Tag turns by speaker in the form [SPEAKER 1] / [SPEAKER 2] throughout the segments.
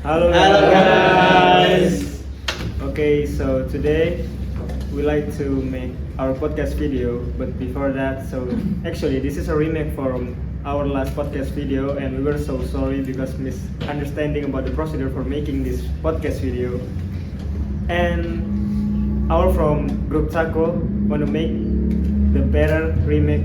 [SPEAKER 1] Hello guys. Okay, so today we like to make our podcast video, but before that, so actually this is a remake from our last podcast video, and we were so sorry because misunderstanding about the procedure for making this podcast video. And our from Group Taco want to make the better remake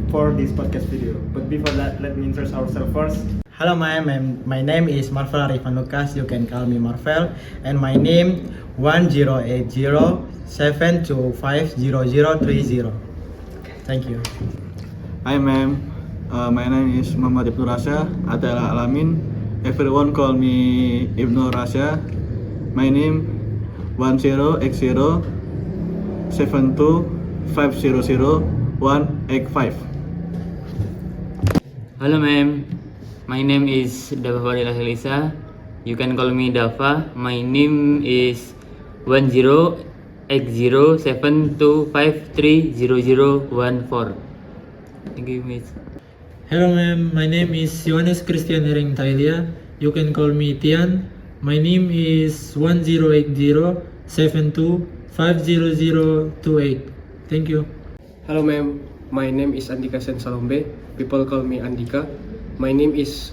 [SPEAKER 1] for this podcast video. But before that, let me introduce ourselves first.
[SPEAKER 2] Hello, my name is Marvel Arifan Lucas. You can call me Marvel, and my name 108072500030. Thank you.
[SPEAKER 3] Hi ma'am, my name is Muhammad Ibnu Rasya Atela Alamin. Everyone call me Ibnu Rasya. My name 108072500185.
[SPEAKER 4] Hello ma'am, my name is Dava Fadila Helisa. You can call me Dava. My name is 108072530014. Thank you, miss.
[SPEAKER 5] Hello ma'am, my name is Yohanes Christian Hering Tailia. You can call me Tian. My name is 108072500028. Thank you.
[SPEAKER 6] Hello ma'am, my name is Andika Sen Salombe. People call me Andika. My name is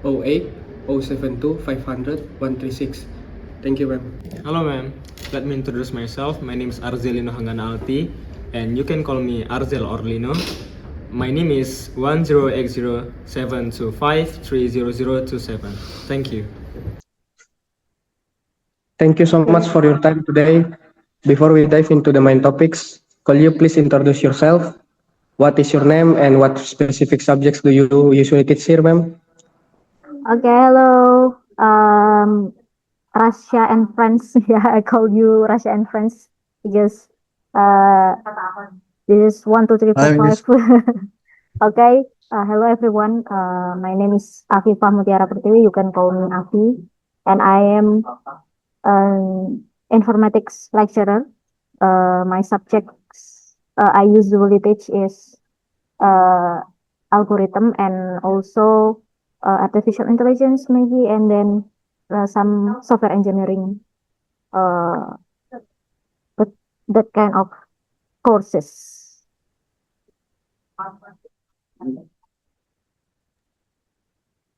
[SPEAKER 6] 108072500 Thank you ma'am.
[SPEAKER 1] Hello ma'am, let me introduce myself. My name is Arzelino Hangana Alti, and you can call me Arzel Orlino. My name is 108072530027. Thank you.
[SPEAKER 7] Thank you so much for your time today. Before we dive into the main topics, could you please introduce yourself? What is your name and what specific subjects do you usually teach here, ma'am?
[SPEAKER 8] Okay, hello. Rasya and friends. Yeah, I call you Rasya and friends because this is 1, 2, 3, 4, 5. Okay. Hello everyone. My name is Afifah Mutiara Pertiwi. You can call me Afi, and I am an informatics lecturer. My subjects I usually teach is algorithm and also artificial intelligence maybe, and then some software engineering, but that kind of courses.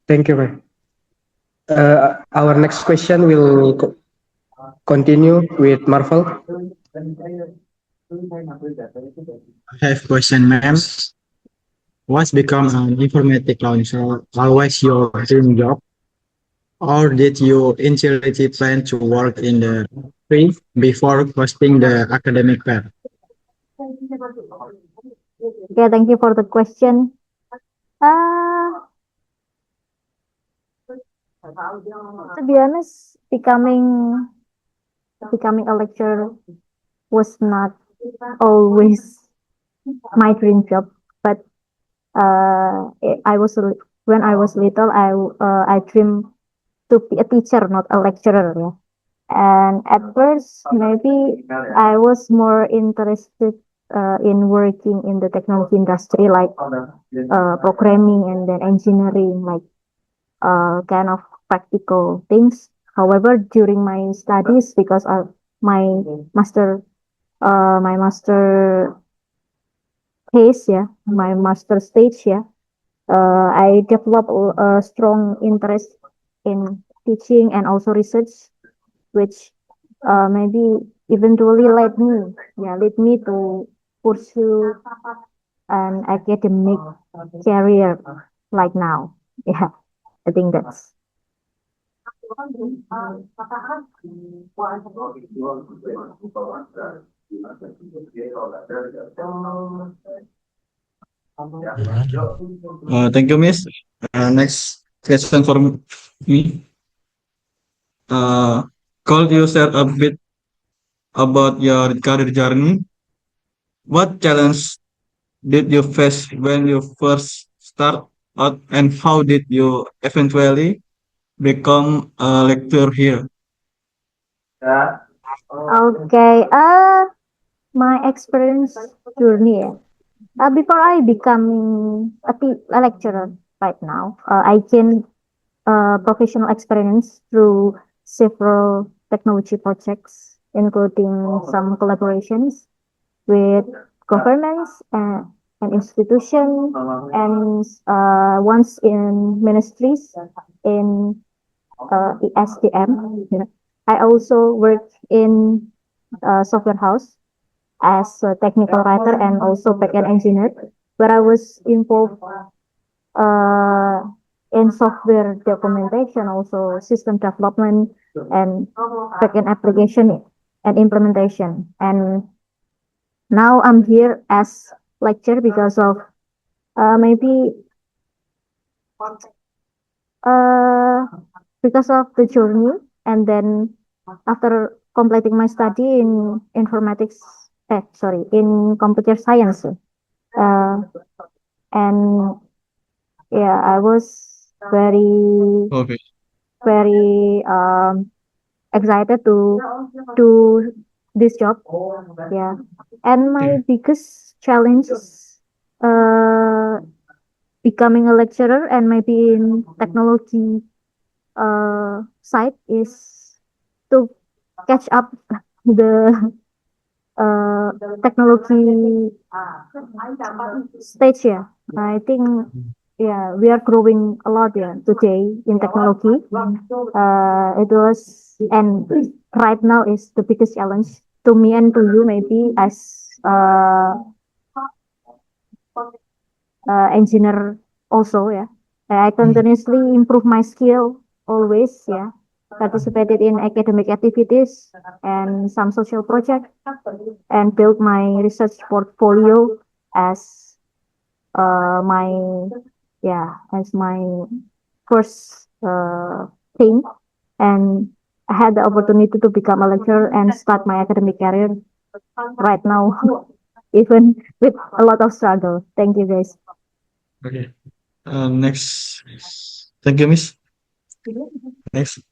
[SPEAKER 7] Thank you, ma'am. Our next question will continue with Marvel.
[SPEAKER 2] I have a question, ma'am. What's become an informatic launcher always your dream job? Or did you initially plan to work in the field before posting the academic path?
[SPEAKER 8] Okay, thank you for the question. To be honest, becoming a lecturer was not always my dream job, but when I was little, I dreamed to be a teacher, not a lecturer. Yeah. And at first, maybe I was more interested in working in the technology industry, like programming and then engineering, like kind of practical things. However, during my studies, because of my master case, yeah, my master stage, yeah, I developed a strong interest in teaching and also research, which maybe eventually led me to pursue an academic career like now. Yeah, I think that's.
[SPEAKER 3] Thank you miss. Next question for me. Could you share a bit about your career journey? What challenge did you face when you first start out, and how did you eventually become a lecturer here?
[SPEAKER 8] Okay. My experience journey. Before I becoming a lecturer right now, I gained professional experience through several technology projects, including some collaborations with governments and institutions, and once in ministries in ESDM. I also worked in software house as a technical writer and also backend engineer, where I was involved uh, in software documentation, also system development and backend application and implementation. And now I'm here as lecturer because of maybe uh, because of the journey, and then after completing my study in informatics, in computer science, and yeah, I was
[SPEAKER 3] Okay.
[SPEAKER 8] very excited to do this job. Yeah, and my
[SPEAKER 3] Okay.
[SPEAKER 8] biggest challenge is becoming a lecturer and maybe in technology side is to catch up the technology stage. Yeah, I think yeah, we are growing a lot, yeah, today in technology. It was, and right now is the biggest challenge to me and to you maybe as engineer also, yeah. I continuously improve my skill always, yeah. Participated in academic activities and some social projects and build my research portfolio as my, yeah, as my first thing. And I had the opportunity to become a lecturer and start my academic career right now, even with a lot of struggle. Thank you, guys.
[SPEAKER 3] Okay. Next. Thank you, Miss. Next.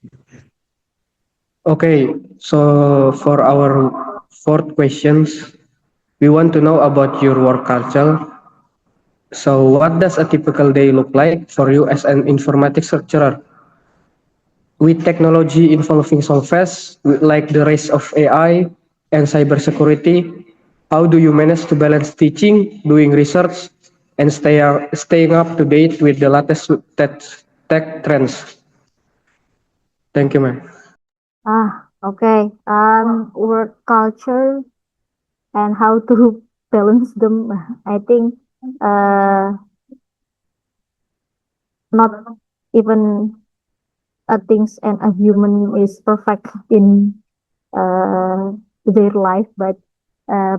[SPEAKER 7] Okay, so for our fourth questions, we want to know about your work culture. So, what does a typical day look like for you as an informatics lecturer? With technology evolving so fast, like the rise of AI and cybersecurity, how do you manage to balance teaching, doing research, and staying up to date with the latest tech trends? Thank you, ma'am.
[SPEAKER 8] Okay. Work culture and how to balance them. I think not even a things and a human is perfect in uh, their life, but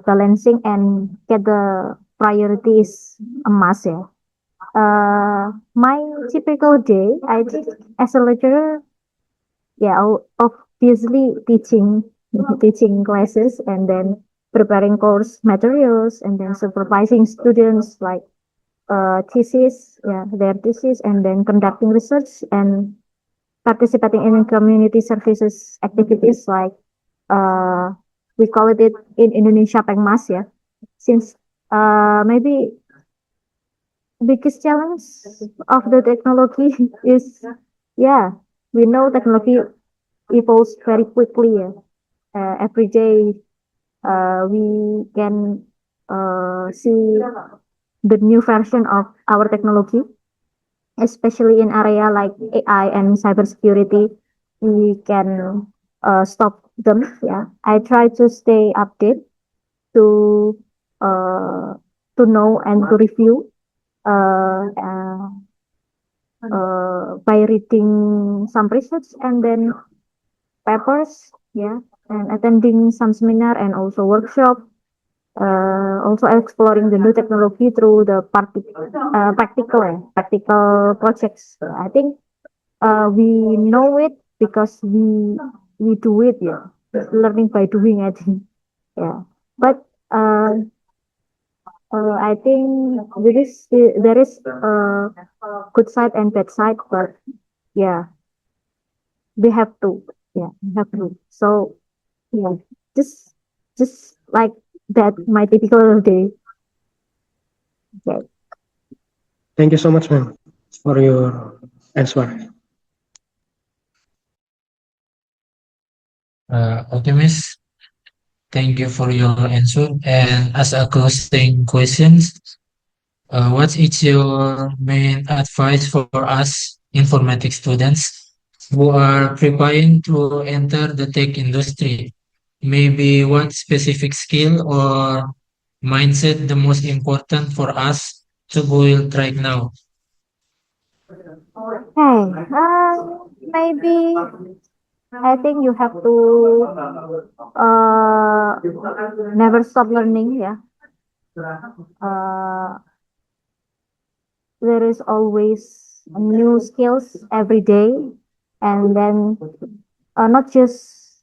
[SPEAKER 8] balancing and get the priority is a must. Yeah. My typical day, I think as a lecturer, yeah, obviously teaching classes and then preparing course materials and then supervising students like thesis, yeah, their thesis, and then conducting research and participating in community services activities like uh, we call it in Indonesia Pengmas, yeah. Since maybe biggest challenge of the technology is, yeah, we know technology evolves very quickly, yeah. Every day we can see the new version of our technology, especially in area like AI and cybersecurity. We can stop them. Yeah, I try to stay updated to uh, to know and to review uh, uh, by reading some research and then papers. Yeah, and attending some seminar and also workshop. Also exploring the new technology through the practical projects. I think we know it because we do it. Yeah, learning by doing. I think. Yeah, but I think there is good side and bad side, but yeah, we have to. Yeah, we have to. So yeah, just like that, my typical day. Okay.
[SPEAKER 7] Thank you so much, ma'am, for your answer.
[SPEAKER 5] Okay, Miss. Thank you for your answer. And as a closing questions, what is your main advice for us informatics students who are preparing to enter the tech industry? Maybe what specific skill or mindset the most important for us to build right now?
[SPEAKER 8] Hey, maybe I think you have to never stop learning. Yeah. Uh, there is always new skills every day, and then not just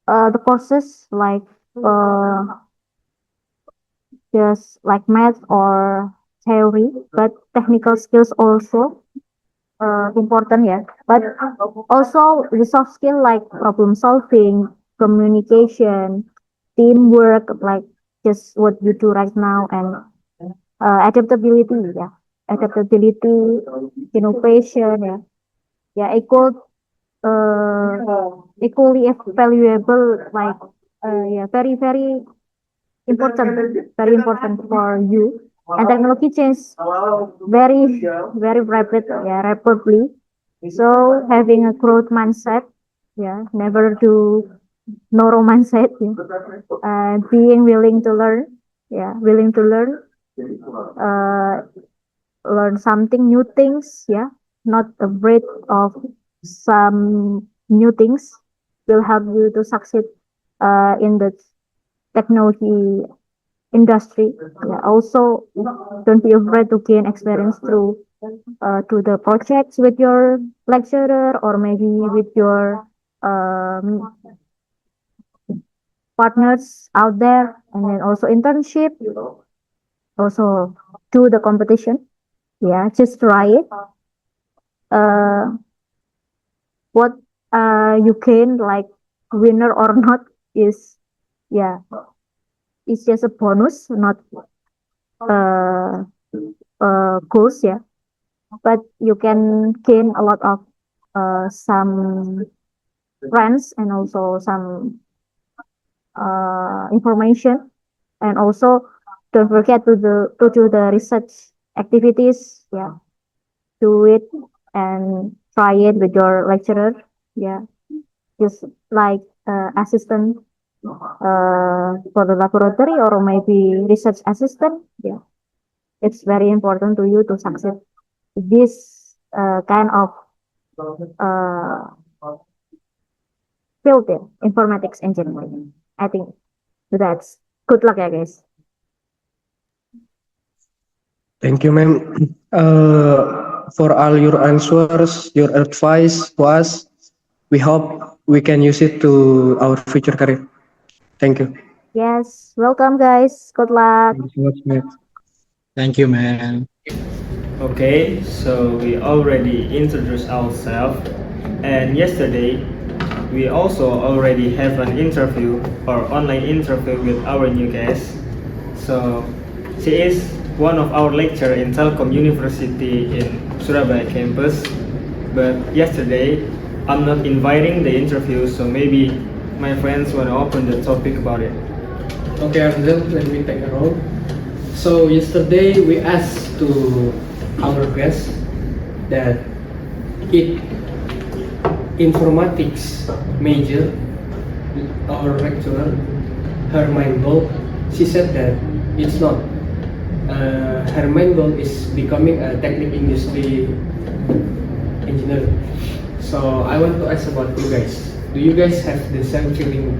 [SPEAKER 8] the courses like uh, just like math or theory, but technical skills also important, yeah. But also the soft skill like problem solving, communication, teamwork, like just what you do right now, and adaptability, yeah. Adaptability, innovation, yeah. Yeah, equally valuable, like yeah, very important for you. And technology changes very rapidly. So having a growth mindset, yeah, never do narrow mindset, yeah. And being willing to learn, yeah, willing to uh, learn something new things, yeah, not afraid of some new things will help you to succeed in the technology industry. Yeah, also don't be afraid to gain experience through to the projects with your lecturer or maybe with your um, partners out there, and then also internship, also do the competition. Yeah, just try it. Uh, what you gain, like winner or not, is yeah, it's just a bonus, not uh, goals. Yeah, but you can gain a lot of some friends and also some information, and also don't forget to do the research activities. Yeah, do it and try it with your lecturer. Yeah, just like assistant for the laboratory or maybe research assistant. Yeah, it's very important to you to succeed this kind of uh, field in informatics engineering. I think that's good luck, ya guys.
[SPEAKER 7] Thank you, ma'am. For all your answers, your advice was, we hope we can use it to our future career. Thank you.
[SPEAKER 8] Yes, welcome guys. Good luck.
[SPEAKER 7] Thank you so much, ma'am.
[SPEAKER 2] Thank you, man.
[SPEAKER 1] Okay, so we already introduced ourselves, and yesterday we also already have an interview or online interview with our new guest. So she is one of our lecturer in Telkom University in Surabaya campus. But yesterday I'm not inviting the interview, so maybe my friends want to open the topic about it.
[SPEAKER 6] Okay, Arzel, let me take a role. So yesterday we asked to our guest that it informatics major, our lecturer, her main goal, she said that it's not. Her main goal is becoming a technical industry engineer. So I want to ask about you guys. Do you guys have the same feeling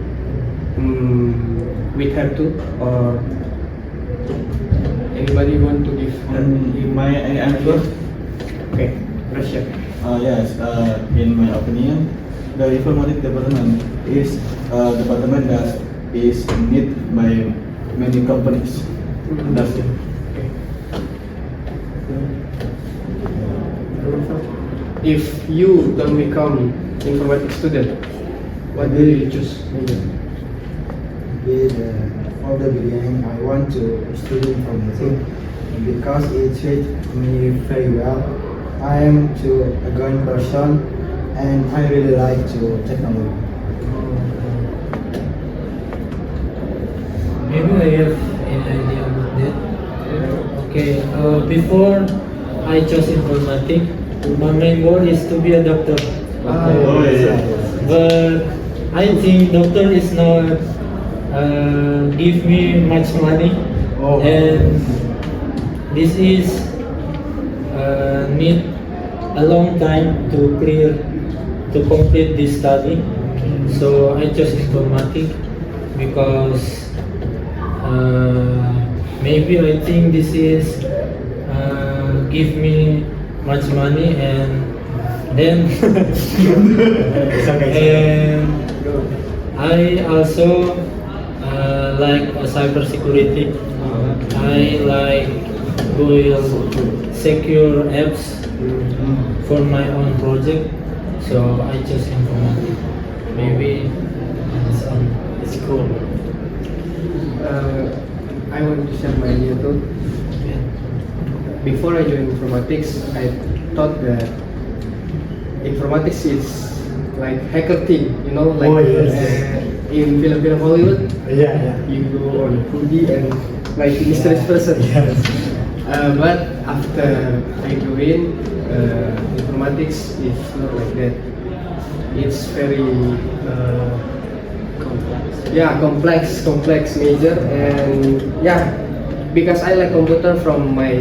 [SPEAKER 6] with her too, or anybody want to give her?
[SPEAKER 3] My answer,
[SPEAKER 6] Okay, Russia.
[SPEAKER 3] yes, in my opinion, the informatic department is a department that is need by many companies. That's it.
[SPEAKER 6] Okay. If you don't become informatics student, what will you choose?
[SPEAKER 9] From the beginning, I want to study informatics because it fits me very well. I am a going person and I really like to technology.
[SPEAKER 5] maybe I have an idea about that. Okay, before I chose informatics, my main goal is to be a doctor. But I think doctor is not give me much money, and this is need a long time to complete this study. So I chose informatics because maybe I think this is give me much money, and then and I also like cybersecurity. I like build secure apps for my own project, so I chose informatics. Maybe it's cool.
[SPEAKER 6] I want to share my idea too. Before I joined informatics, I thought that informatics is like hacker thing, like in film Hollywood. You go on hoodie and like mysterious person. But after I go in, informatics is not like that. It's very complex major, and because I like computer from my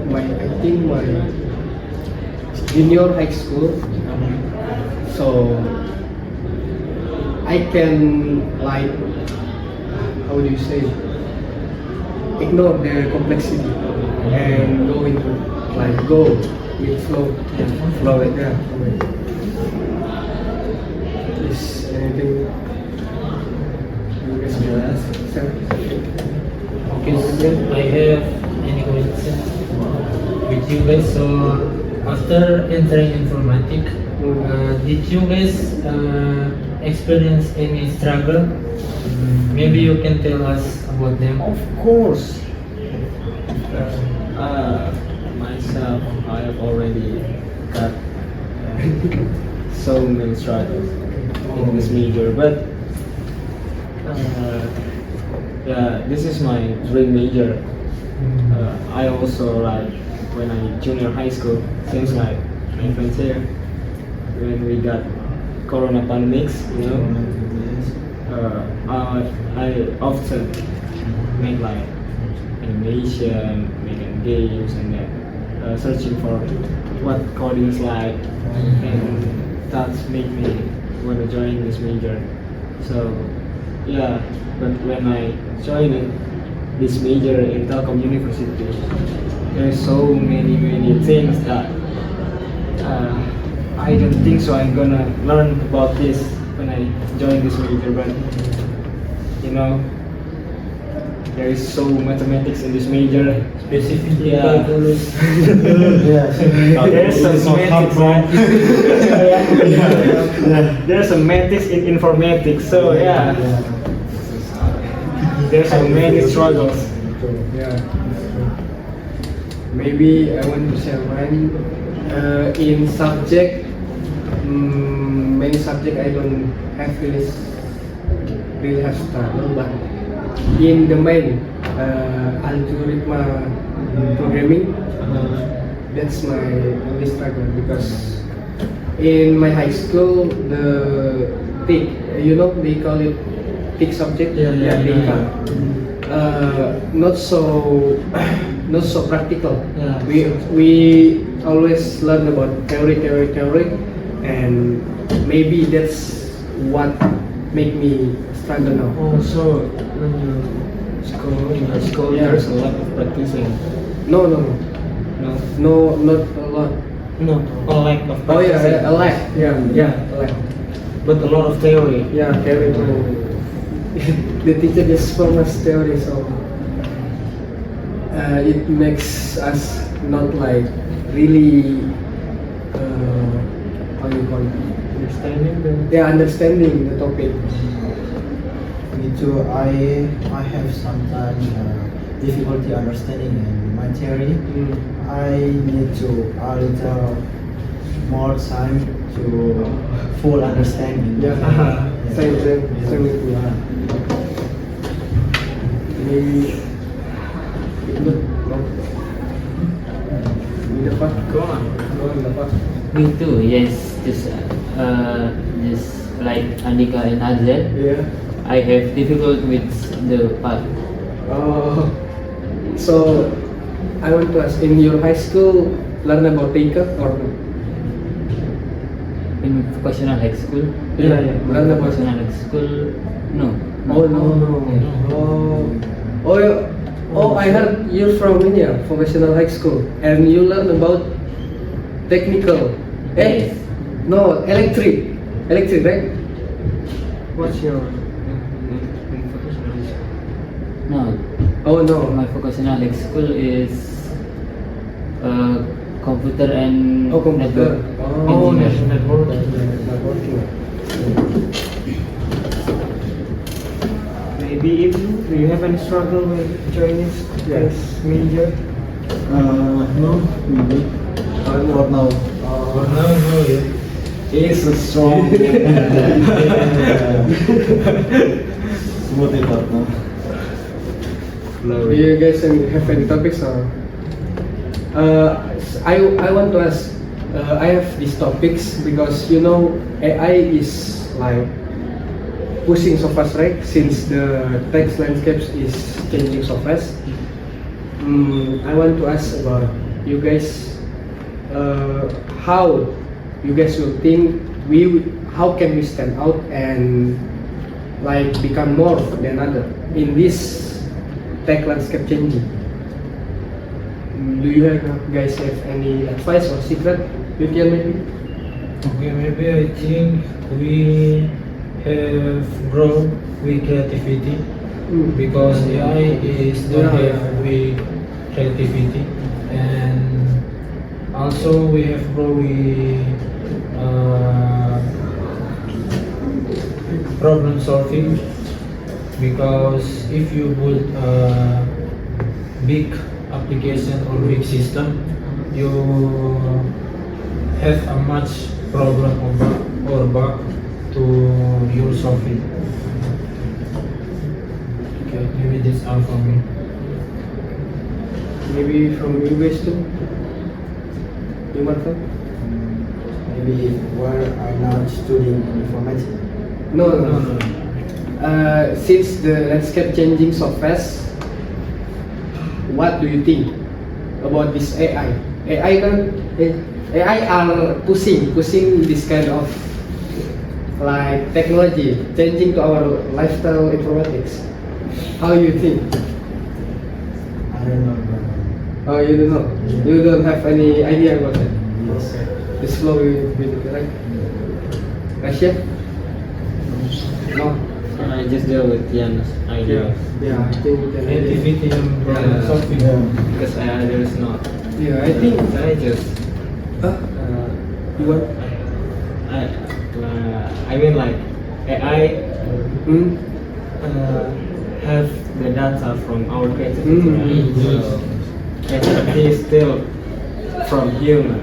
[SPEAKER 6] I think my junior high school, so I can like, how do you say, ignore the complexity and go into go with flow it. Is anything you guys can ask?
[SPEAKER 5] Okay, so I have any question with you guys. So after entering informatics, did you guys experience any struggle? Maybe you can tell us about them.
[SPEAKER 1] Of course. Myself, I have already got so many struggles in this major, but this is my dream major. I also like when I junior high school, seems like my friends here, when we got Corona pandemics, I often make like animation, making games, and then searching for what coding is like, and that's make me want to join this major. So but when I joined this major in Telkom University, there's so many things that I don't think so I'm gonna learn about this when I join this major, but there is so mathematics in this major.
[SPEAKER 5] Specifically,
[SPEAKER 1] There's some mathematics, There's some mathematics in informatics, so there's so many struggles.
[SPEAKER 6] Maybe I want to share mine. In subject, many subject I don't have really have struggle, but in the main algorithm programming, that's my only struggle, because in my high school the TIC, they call it TIC subject, TIC. Not so practical. We always learn about theory, and maybe that's what make me struggle now.
[SPEAKER 1] Also, when you in your school, there's a lot of practicing.
[SPEAKER 6] No, not a lot.
[SPEAKER 1] No, a lack of
[SPEAKER 6] Oh
[SPEAKER 1] practicing.
[SPEAKER 6] a lack. A lack.
[SPEAKER 1] But a lot of theory.
[SPEAKER 6] Theory. The teacher just promised theory, so it makes us not like really how you call it? Understanding the topic.
[SPEAKER 9] Me too. I have sometimes difficulty understanding my theory. I need to a little more time to full understanding.
[SPEAKER 6] Same with you. Maybe Ibnu, no? Dapat,
[SPEAKER 1] Go on.
[SPEAKER 6] dapat.
[SPEAKER 4] Me too. Yes, just like Andika and Azel,
[SPEAKER 6] Yeah.
[SPEAKER 4] I have difficult with the part.
[SPEAKER 6] Oh, so I want to ask, in your high school, learn about Tinker or no?
[SPEAKER 4] In vocational high school.
[SPEAKER 6] Yeah, yeah.
[SPEAKER 4] In vocational high school. No.
[SPEAKER 6] Oh no. Oh, I heard you're from India, vocational high school, and you learn about technical.
[SPEAKER 4] Yes.
[SPEAKER 6] No, electric, right?
[SPEAKER 1] What's your
[SPEAKER 4] No.
[SPEAKER 6] Oh no.
[SPEAKER 4] My vocational high school is computer and
[SPEAKER 6] Oh, computer.
[SPEAKER 4] network
[SPEAKER 6] Oh,
[SPEAKER 4] engineer.
[SPEAKER 6] networking.
[SPEAKER 1] maybe Ibnu? Do you have any struggle with joining this major?
[SPEAKER 2] No, maybe. For now.
[SPEAKER 6] Oh,
[SPEAKER 5] no, yeah.
[SPEAKER 2] He is a strong smooth partner.
[SPEAKER 6] do you guys have any topics or? I want to ask. I have these topics because you know AI is like pushing so fast, right? Since the text landscapes is changing so fast. I want to ask about you guys. How you guys will think how can we stand out and like become more than other in this tech landscape changing? Do you guys have any advice or secret? You can maybe.
[SPEAKER 5] Okay, maybe I think we have grown with creativity because AI is don't have with creativity, and also we have grown with problem solving, because if you build a big application or big system, you have a much problem or bug to your solving. Okay, maybe that's all for me.
[SPEAKER 6] Maybe from you guys too. You Martha?
[SPEAKER 9] Maybe why I'm not studying informatics.
[SPEAKER 6] No. Since the landscape changing so fast, what do you think about this AI? AI are pushing this kind of like technology, changing to our lifestyle informatics. How you think?
[SPEAKER 9] I don't know.
[SPEAKER 6] Oh, you don't know. You don't have any idea about it.
[SPEAKER 9] Yes.
[SPEAKER 6] This flow will be correct. Russia? No.
[SPEAKER 4] I just go with Jan's idea.
[SPEAKER 6] Yeah, I think we can.
[SPEAKER 5] Creativity and problem
[SPEAKER 4] Yeah.
[SPEAKER 5] solving.
[SPEAKER 4] Because there's not.
[SPEAKER 6] Yeah, I think.
[SPEAKER 4] I just
[SPEAKER 6] You want?
[SPEAKER 1] I mean like AI have the data from our creativity, right? So creativity is still from human.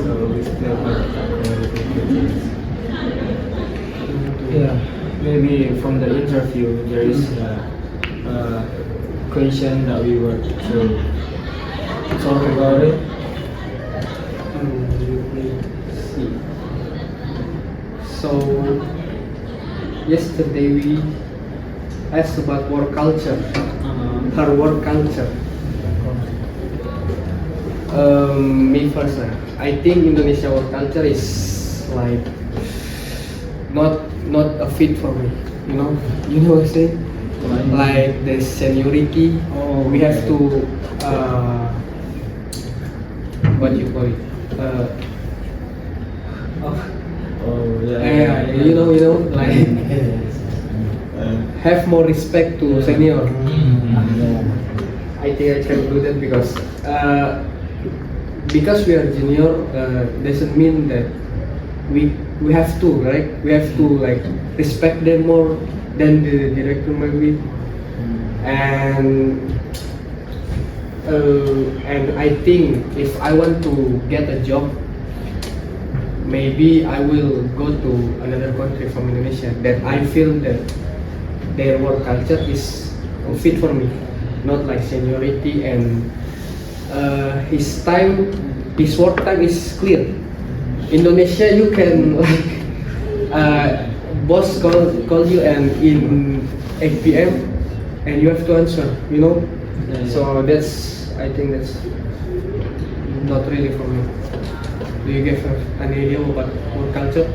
[SPEAKER 1] So we still have creativity.
[SPEAKER 5] Yeah.
[SPEAKER 1] Maybe from the interview there is a question that we were to talk about it.
[SPEAKER 6] See. So yesterday we asked about work culture. Her work culture. Me first. I think Indonesia work culture is like not a fit for me. You know what I'm saying? Like the seniority. We have to what you call it? You know, like have more respect to senior. I think I can do that because we are junior doesn't mean that we have to, right? We have to like respect them more than the director maybe, and I think if I want to get a job, maybe I will go to another country from Indonesia that I feel that their work culture is fit for me, not like seniority and his work time is clear. Indonesia, you can like boss call you and in 8 p.m. and you have to answer, you know. So I think that's not really for me. Do you guys have an idea about work culture?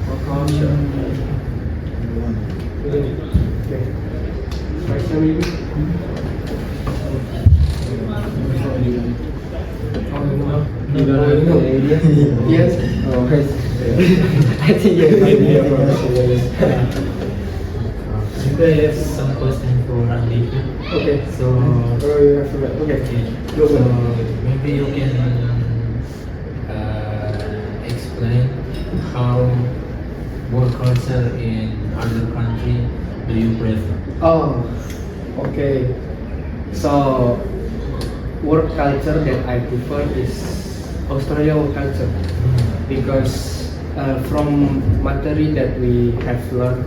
[SPEAKER 6] Work culture. Okay. Question maybe?
[SPEAKER 1] You don't have any idea?
[SPEAKER 6] Yes.
[SPEAKER 1] Oh, I think you have an idea for
[SPEAKER 5] Maybe I have some question for Randy.
[SPEAKER 6] Okay.
[SPEAKER 5] So,
[SPEAKER 6] Oh, you have to write. Okay. Go
[SPEAKER 5] so
[SPEAKER 6] ahead.
[SPEAKER 5] maybe you can explain how work culture in other country do you prefer?
[SPEAKER 6] Oh, okay. So, work culture that I prefer is Australia work culture because from material that we have learned,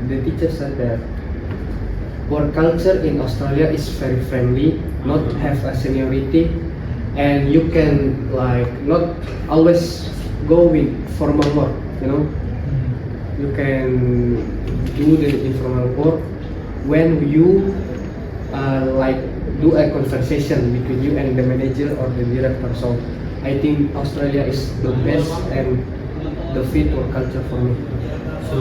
[SPEAKER 6] the teacher said that work culture in Australia is very friendly, not have a seniority, and you can like not always go with formal work, you know. You can do the informal work when you like do a conversation between you and the manager or the director. So I think Australia is the best and the fit work culture for me.
[SPEAKER 5] So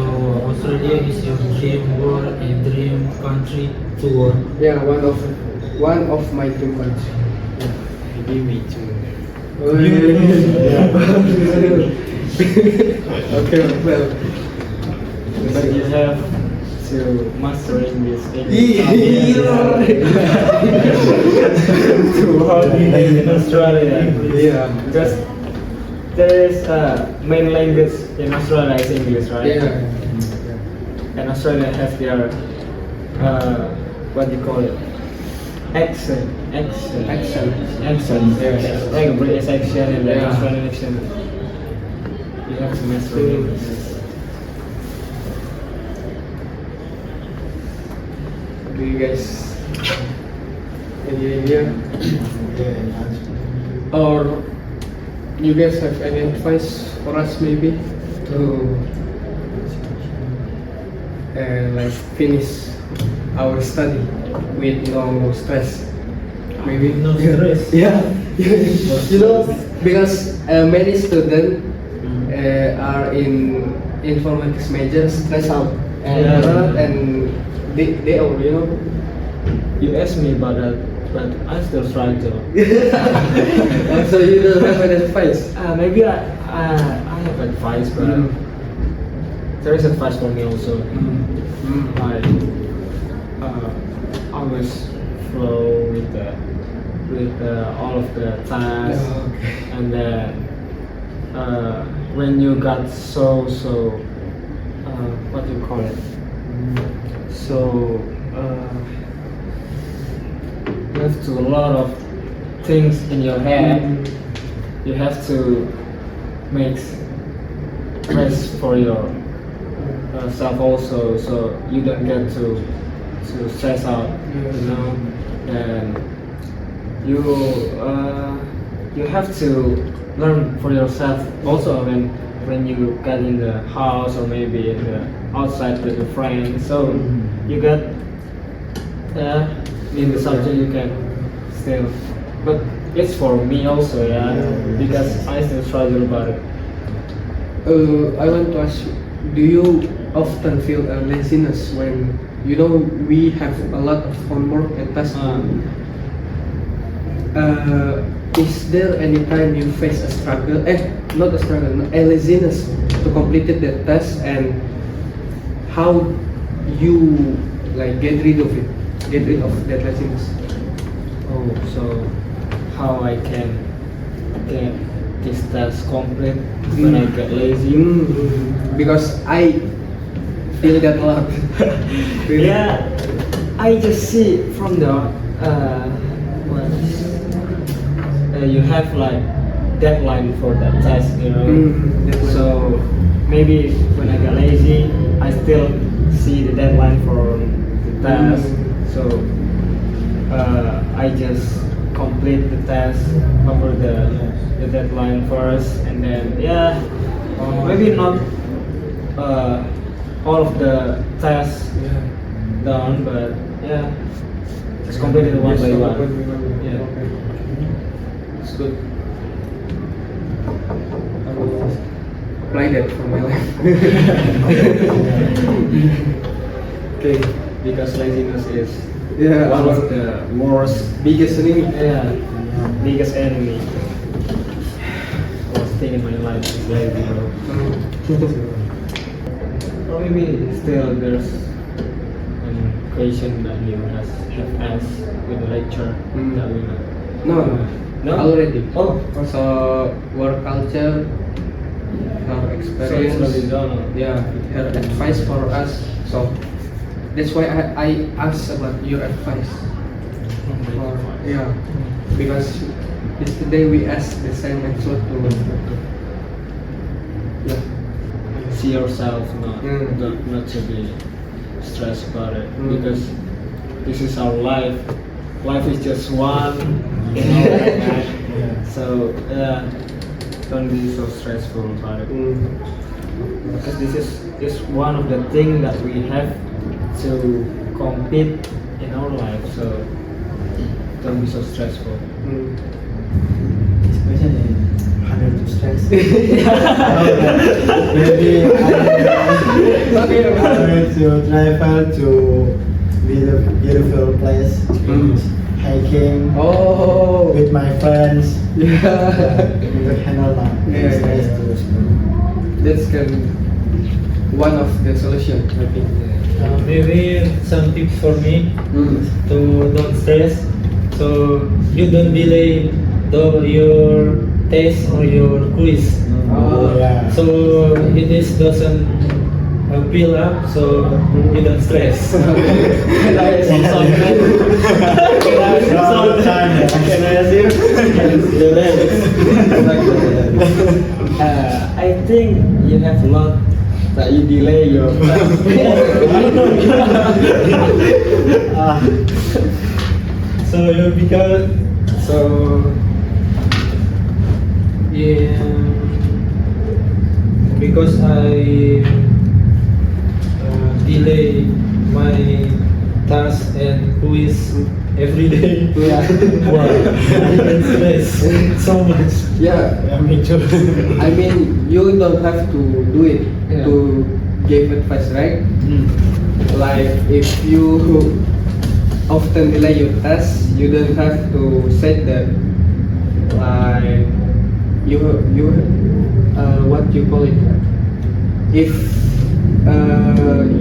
[SPEAKER 5] Australia is your dream world and dream country to work.
[SPEAKER 6] Yeah, one of my dream country.
[SPEAKER 1] Maybe me too.
[SPEAKER 6] Okay, well.
[SPEAKER 1] But you have to master English to work in Australia.
[SPEAKER 6] Yeah.
[SPEAKER 1] Because there is main language in Australia is English, right?
[SPEAKER 6] Yeah.
[SPEAKER 1] And Australia has their what do you call it? Accent. Yes. Like British accent and then
[SPEAKER 6] Yeah.
[SPEAKER 1] Australian accent. You have to master English.
[SPEAKER 6] Do you guys any idea? Or you guys have any advice for us maybe to like finish our study with no stress? Maybe
[SPEAKER 5] No stress.
[SPEAKER 6] Yeah, you know, because many students are in informatics major stress out and they all, you know.
[SPEAKER 1] You asked me about that, but I still trying to.
[SPEAKER 6] So you don't have any advice?
[SPEAKER 1] Maybe I have advice, but there is advice for me also. Like always flow with all of the tasks, and then when you got so what do you call it? So you have to a lot of things in your head. You have to make rest for your self also, so you don't get to stress out, you know. And you have to learn for yourself also when you get in the house or maybe in the outside with a friend. So you get in the subject you can still, but it's for me also, because I still struggle about it.
[SPEAKER 6] I want to ask you, do you often feel a laziness when you know we have a lot of homework and tasks? Is there any time you face a struggle? Not a struggle, a laziness to complete the task, and how you like get rid of that laziness?
[SPEAKER 1] Oh, so how I can get this task complete when I get lazy?
[SPEAKER 6] Because I feel that a lot. Really?
[SPEAKER 1] Yeah, I just see from the you have like deadline for that task, you know.
[SPEAKER 6] Deadline.
[SPEAKER 1] So maybe when I get lazy, I I still see the deadline for the task, so I just complete the task over the deadline first, and then maybe not all of the tasks done, but just complete it one by one. Yeah, it's good.
[SPEAKER 6] I will apply that for my life. Okay.
[SPEAKER 1] Because laziness is
[SPEAKER 6] Yeah,
[SPEAKER 1] one of the worst,
[SPEAKER 6] biggest enemy.
[SPEAKER 1] biggest enemy. Worst thing in my life is lazy, bro. Or maybe still there's an question that you have asked with the lecture that we know.
[SPEAKER 6] No, already.
[SPEAKER 1] Oh,
[SPEAKER 6] So work culture, her
[SPEAKER 1] so it's
[SPEAKER 6] experience,
[SPEAKER 1] already done.
[SPEAKER 6] yeah, her advice for us. So that's why I asked about your advice. Yeah, because yesterday we asked the same answer to. Yeah.
[SPEAKER 1] See yourself, not
[SPEAKER 6] Mm.
[SPEAKER 1] not to be stressed about it,
[SPEAKER 6] Mm.
[SPEAKER 1] because this is our life. Life is just one, you know, like that. So don't be so stressful about it, because this is one of the things that we have to compete in our life. So don't be so stressful.
[SPEAKER 9] This question is harder to stress. Maybe I want to travel to beautiful place, hiking
[SPEAKER 6] Oh,
[SPEAKER 9] with my friends.
[SPEAKER 6] yeah.
[SPEAKER 9] We will handle my
[SPEAKER 6] Yeah,
[SPEAKER 9] stress
[SPEAKER 6] yeah.
[SPEAKER 9] to school.
[SPEAKER 6] That's one of the solution, I think.
[SPEAKER 5] Maybe some tips for me to don't stress. So you don't delay your test or your quiz.
[SPEAKER 9] Yeah.
[SPEAKER 5] So it is doesn't build up, so you don't stress.
[SPEAKER 1] I think you have a lot that you delay your
[SPEAKER 5] So you become yeah, because I delay my task and quiz every day.
[SPEAKER 6] Yeah.
[SPEAKER 5] Wow, I get stress so much.
[SPEAKER 6] Yeah.
[SPEAKER 5] Me too.
[SPEAKER 6] I mean, you don't have to do it to give advice, right? Like if you often delay your task, you don't have to say that. Like you what you call it? If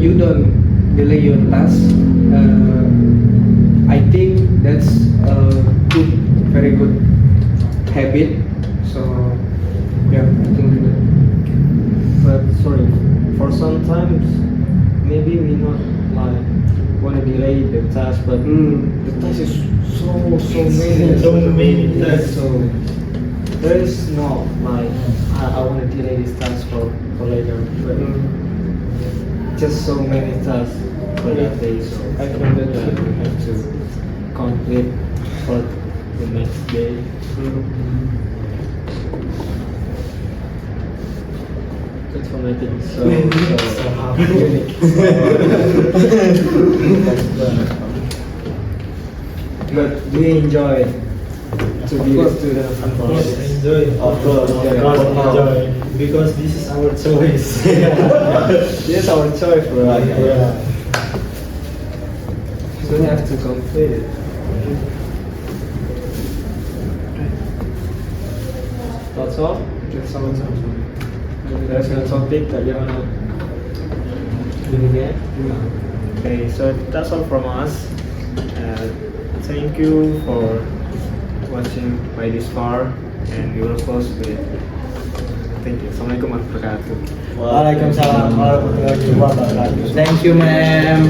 [SPEAKER 6] you don't delay your task, I think that's a good, very good habit. So yeah, I think that.
[SPEAKER 1] But sorry, for sometimes maybe we not like want to delay the task, but the task is so many,
[SPEAKER 5] So many tasks.
[SPEAKER 1] So there is no like I want to delay this task for later, but just so many tasks for that day. So I think that we have to complete for the next day. That's for my thing. So unique. But do you enjoy to be a student of
[SPEAKER 5] Of course, I
[SPEAKER 1] informatics?
[SPEAKER 5] enjoy.
[SPEAKER 1] Of course,
[SPEAKER 5] Enjoy because this is our choice.
[SPEAKER 1] This is our choice, bro.
[SPEAKER 9] Yeah.
[SPEAKER 1] You don't have to complete it. That's all? That's all. There's no topic that you wanna do again? Okay, so that's all from us. Thank you for watching by this far, and we will close with thank you. Assalamualaikum warahmatullahi wabarakatuh.
[SPEAKER 9] Waalaikumsalam warahmatullahi wabarakatuh. Thank you, ma'am.